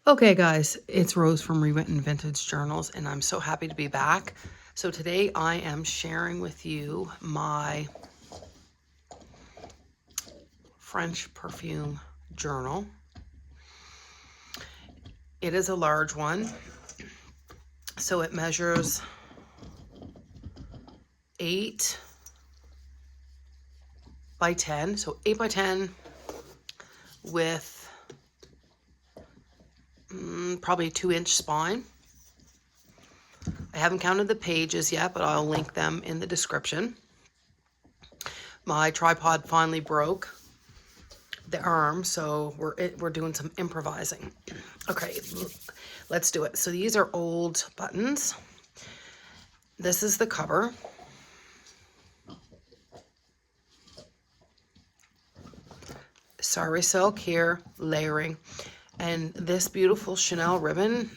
Okay guys, it's Rose from Rewritten Vintage Journals and I'm so happy to be back. So today I am sharing with you my French perfume journal. It is a large one, so it measures 8 by 10, so 8 by 10 with probably a 2-inch spine. I haven't counted the pages yet, but I'll link them in the description. My tripod finally broke the arm, so we're doing some improvising. Okay, let's do it. So these are old buttons. This is the cover. Sari silk here, layering. And this beautiful Chanel ribbon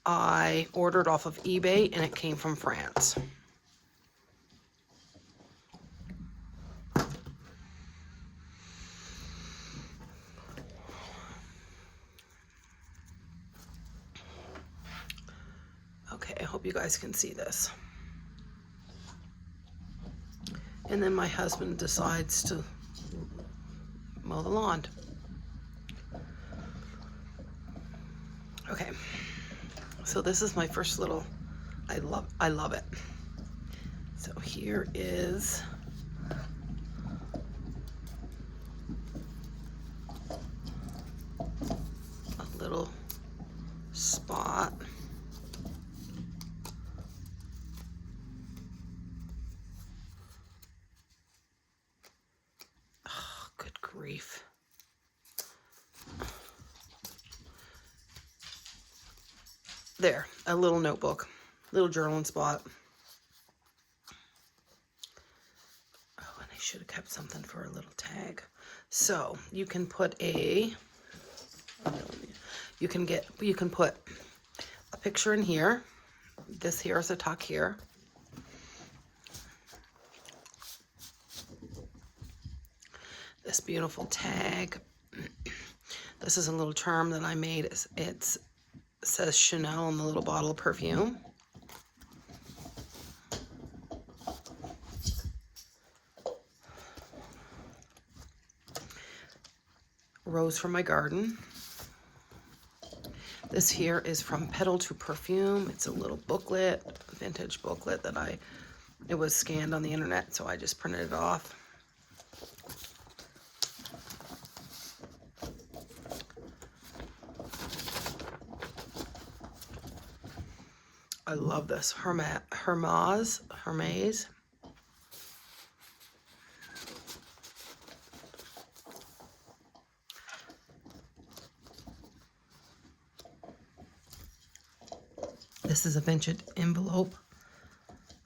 I ordered off of eBay and it came from France. Okay, I hope you guys can see this. And then my husband decides to mow the lawn. Okay, so this is my first little, I love it. So here is a little spot. Oh, good grief. There, a little notebook, little journaling spot. Oh, and I should have kept something for a little tag. So you can put you can put a picture in here. This here is a tuck here. This beautiful tag. This is a little charm that I made. It says Chanel on the little bottle of perfume. Rose from my garden. This here is From Petal to Perfume. It's a little booklet, vintage booklet that it was scanned on the internet, so I just printed it off. I love this Hermes. This is a vintage envelope.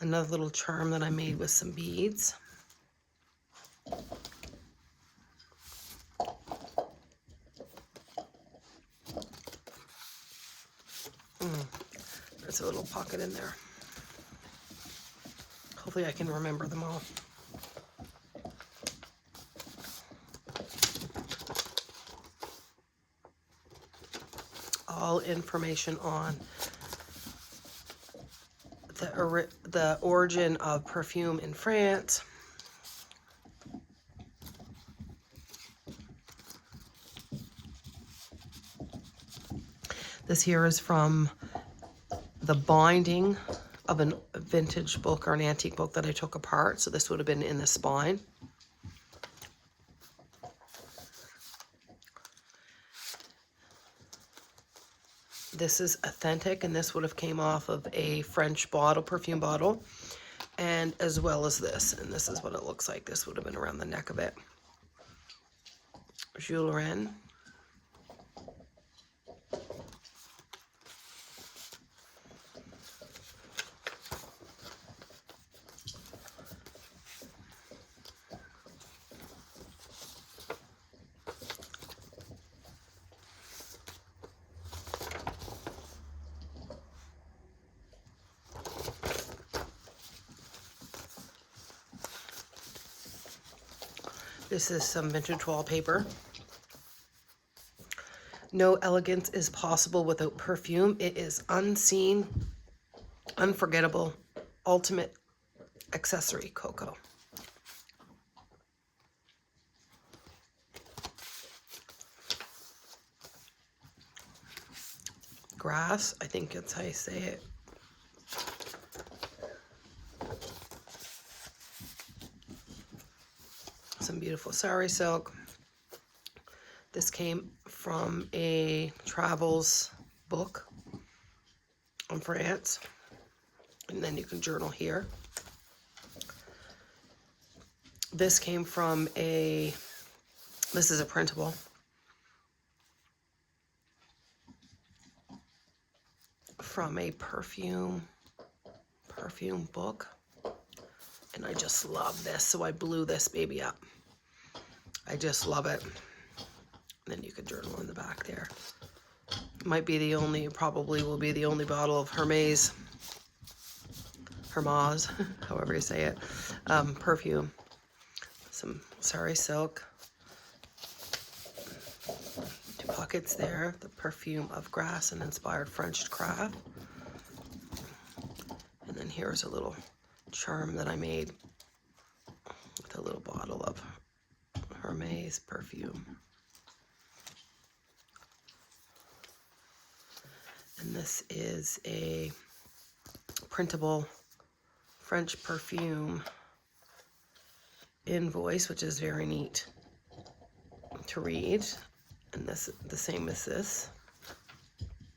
Another little charm that I made with some beads. There's a little pocket in there. Hopefully I can remember them all. All information on the origin of perfume in France. This here is from the binding of a vintage book or an antique book that I took apart. So this would have been in the spine. This is authentic, and this would have came off of a French perfume bottle, and as well as this. And this is what it looks like. This would have been around the neck of it. Jules Rennes. This is some vintage wallpaper. No elegance is possible without perfume. It is unseen, unforgettable, ultimate accessory cocoa. Grass, I think that's how you say it. Some beautiful Sari silk. This came from a travels book on France. And then you can journal here. This came from this is a printable. From a perfume book. And I just love this, so I blew this baby up. I just love it. And then you can journal in the back there. Might be the only, probably will be the only bottle of Hermes, however you say it, perfume. Some Sari silk. 2 pockets there. The perfume of grass and inspired French craft. And then here's a little charm that I made with a little bottle of Hermes perfume. And this is a printable French perfume invoice, which is very neat to read. And this the same as this.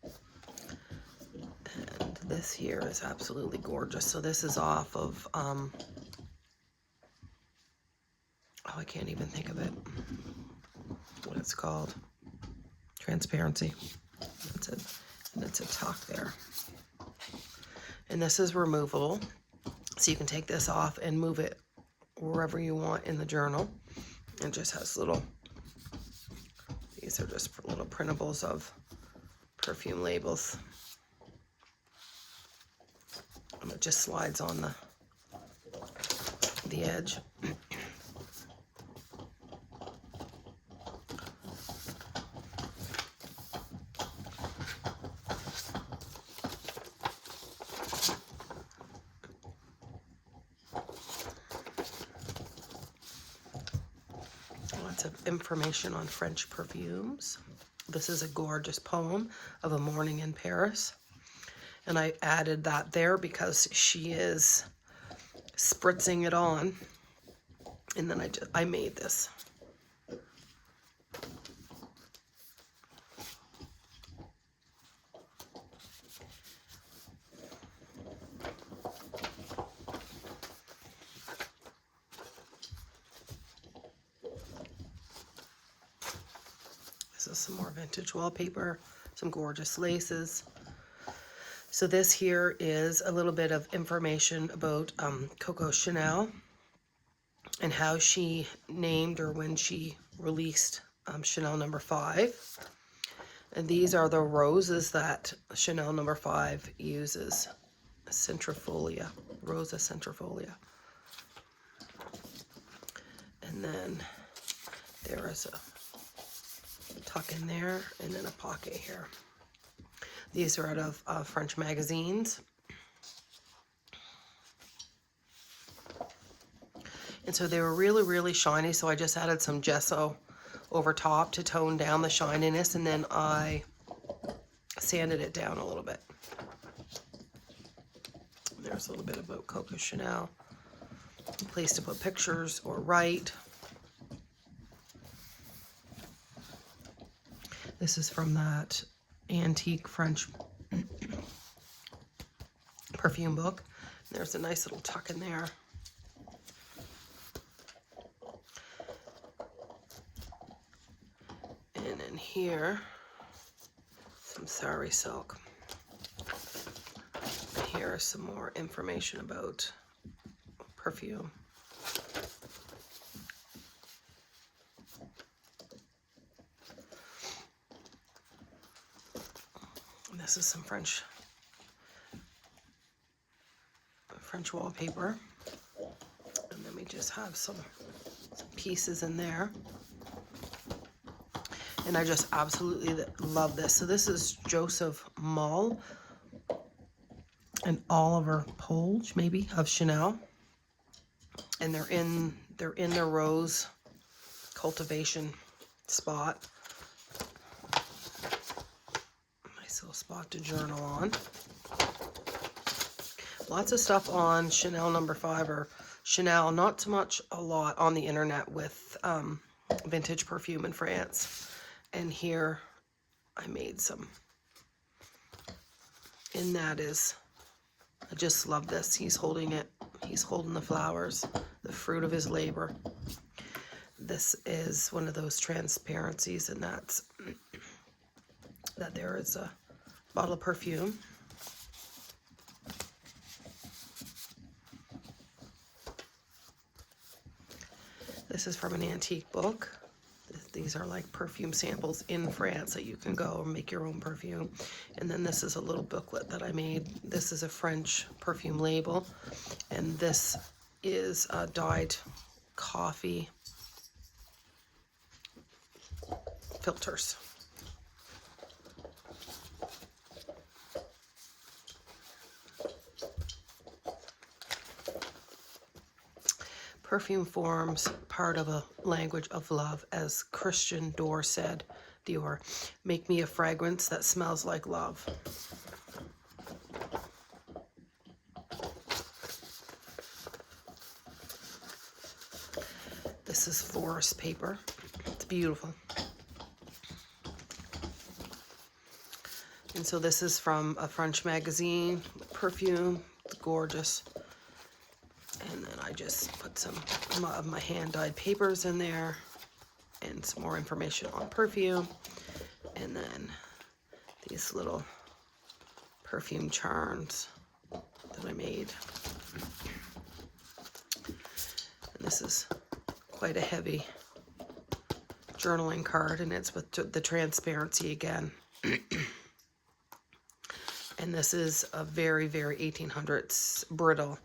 And this here is absolutely gorgeous. So this is off of oh, I can't even think of it. What it's called. Transparency. That's it. And it's a tuck there. And this is removable. So you can take this off and move it wherever you want in the journal. It just has little, these are just little printables of perfume labels. And it just slides on the edge. Lots of information on French perfumes. This is a gorgeous poem of a morning in Paris. And I added that there because she is spritzing it on. And then I made this. This is some more vintage wallpaper, some gorgeous laces. So this here is a little bit of information about Coco Chanel and how she named, or when she released Chanel No. 5. And these are the roses that Chanel No. 5 uses. Centrifolia, Rosa Centrifolia. And then there is a tuck in there, and then a pocket here. These are out of French magazines. And so they were really, really shiny, so I just added some gesso over top to tone down the shininess, and then I sanded it down a little bit. There's a little bit about Coco Chanel. A place to put pictures or write. This is from that antique French perfume book. There's a nice little tuck in there. And in here, some Sari silk. Here is some more information about perfume. And this is some French wallpaper. And then we just have some pieces in there. And I just absolutely love this. So this is Joseph Mull and Oliver Polge, maybe, of Chanel. And they're in their rose cultivation spot. Nice little spot to journal on. Lots of stuff on Chanel No. 5 or Chanel, not so much a lot on the internet with vintage perfume in France. And here I made some. And that is, I just love this. He's holding it. He's holding the flowers, the fruit of his labor. This is one of those transparencies, and that's that there is a bottle of perfume. This is from an antique book. These are like perfume samples in France that you can go and make your own perfume. And then this is a little booklet that I made. This is a French perfume label. And this is dyed coffee filters. Perfume forms part of a language of love, as Christian Dior said. Dior, make me a fragrance that smells like love. This is forest paper. It's beautiful. And so this is from a French magazine, perfume. It's gorgeous. And then I just put some of my hand-dyed papers in there and some more information on perfume. And then these little perfume charms that I made. And this is quite a heavy journaling card, and it's with the transparency again. And this is a very, very 1800s brittle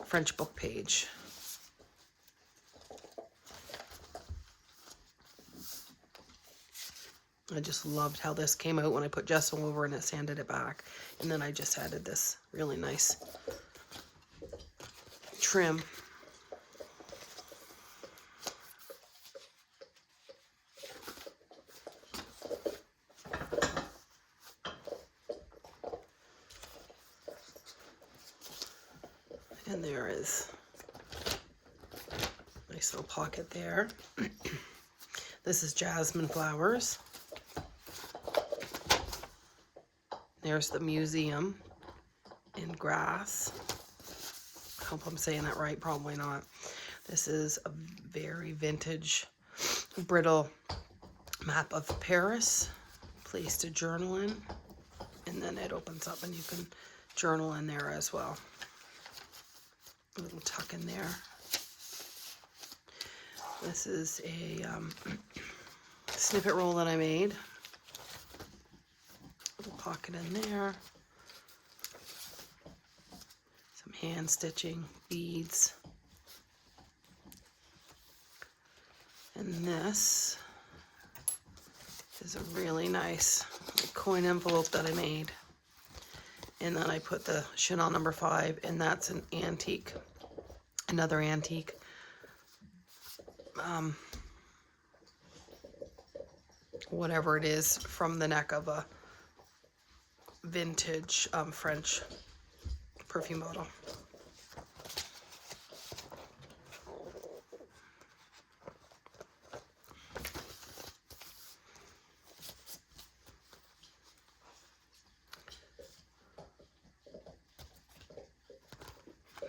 French book page. I just loved how this came out when I put gesso over and it sanded it back. And then I just added this really nice trim. And there is a nice little pocket there. This is jasmine flowers. There's the museum in Grasse. I hope I'm saying that right, probably not. This is a very vintage, brittle map of Paris, place to journal in. And then it opens up and you can journal in there as well. A little tuck in there. This is a snippet roll that I made. Little pocket in there. Some hand stitching, beads. And this is a really nice coin envelope that I made. And then I put the Chanel No. 5, and that's an antique, another antique. Whatever it is, from the neck of a vintage French perfume bottle.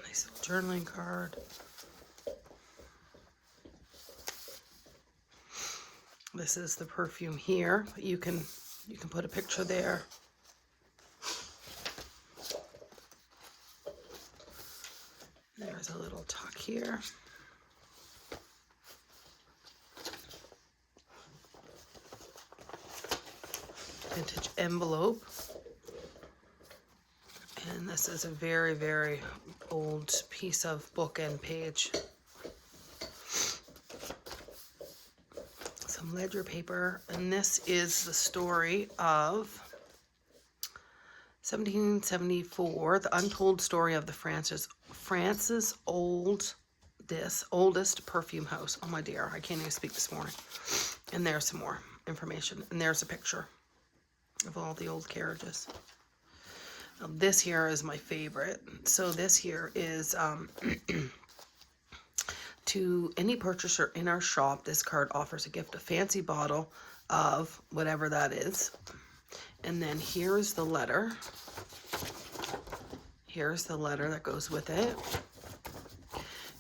Nice little journaling card. This is the perfume here, but you can put a picture there. There's a little tuck here. Vintage envelope. And this is a very, very old piece of bookend page. Some ledger paper, and this is the story of 1774, the untold story of the France's oldest perfume house. Oh my dear, I can't even speak this morning. And there's some more information, and there's a picture of all the old carriages. Now, this here is my favorite. So this here is to any purchaser in our shop, this card offers a gift, a fancy bottle of whatever that is. And then here's the letter. Here's the letter that goes with it.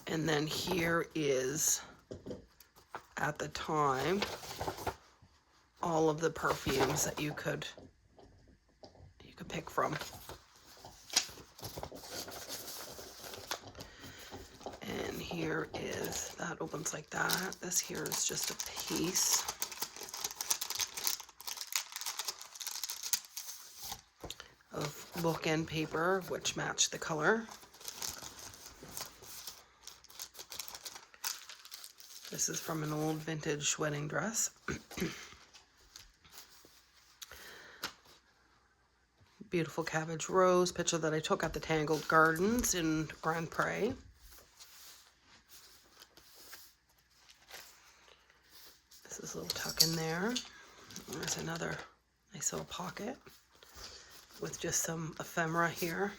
And then here is, at the time, all of the perfumes that you could pick from. And here is, that opens like that. This here is just a piece. Of bookend paper, which match the color. This is from an old vintage wedding dress. Beautiful cabbage rose picture that I took at the Tangled Gardens in Grand Pré. This is a little tuck in there. There's another nice little pocket with just some ephemera here.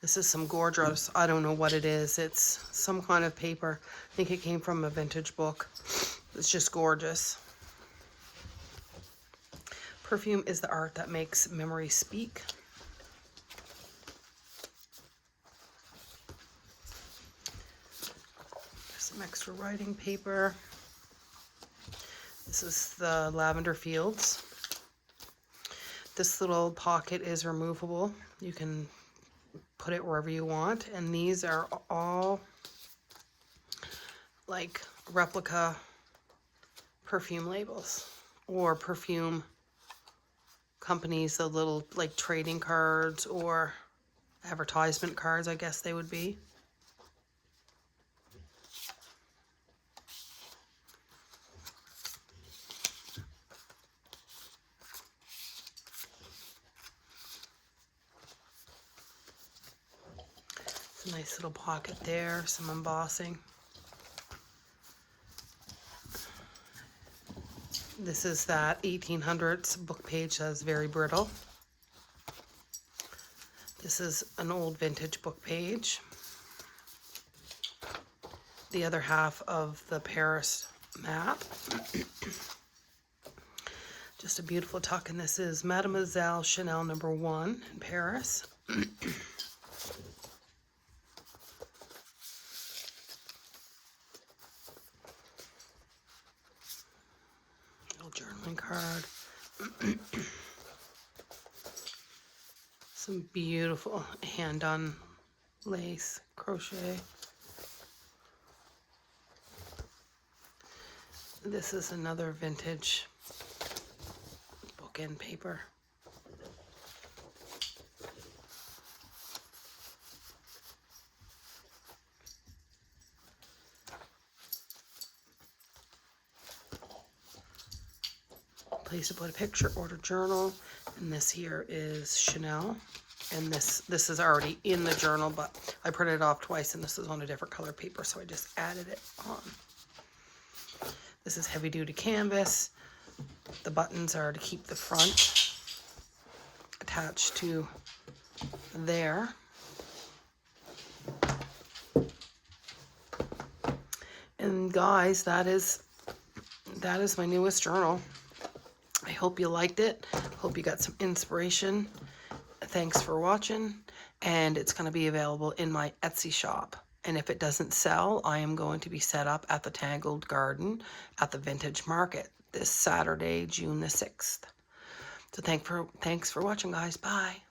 This is some gorgeous, I don't know what it is. It's some kind of paper. I think it came from a vintage book. It's just gorgeous. Perfume is the art that makes memories speak. Some extra writing paper. This is the Lavender Fields. This little pocket is removable. You can put it wherever you want, and these are all like replica perfume labels or perfume companies, the little like trading cards or advertisement cards, I guess they would be. Nice little pocket there, some embossing. This is that 1800s book page that's very brittle. This is an old vintage book page. The other half of the Paris map. Just a beautiful tuck, and this is Mademoiselle Chanel #1 in Paris. Journaling card. Some beautiful hand-done lace crochet. This is another vintage bookend paper. Place to put a picture, order journal, and this here is Chanel, and this is already in the journal, but I printed it off twice, and this is on a different color paper, so I just added it on. This is heavy duty canvas. The buttons are to keep the front attached to there. And guys, that is my newest journal. I hope you liked it. Hope you got some inspiration. Thanks for watching. And it's going to be available in my Etsy shop. And if it doesn't sell, I am going to be set up at the Tangled Garden at the Vintage Market this Saturday, June the 6th. So thanks for watching, guys. Bye.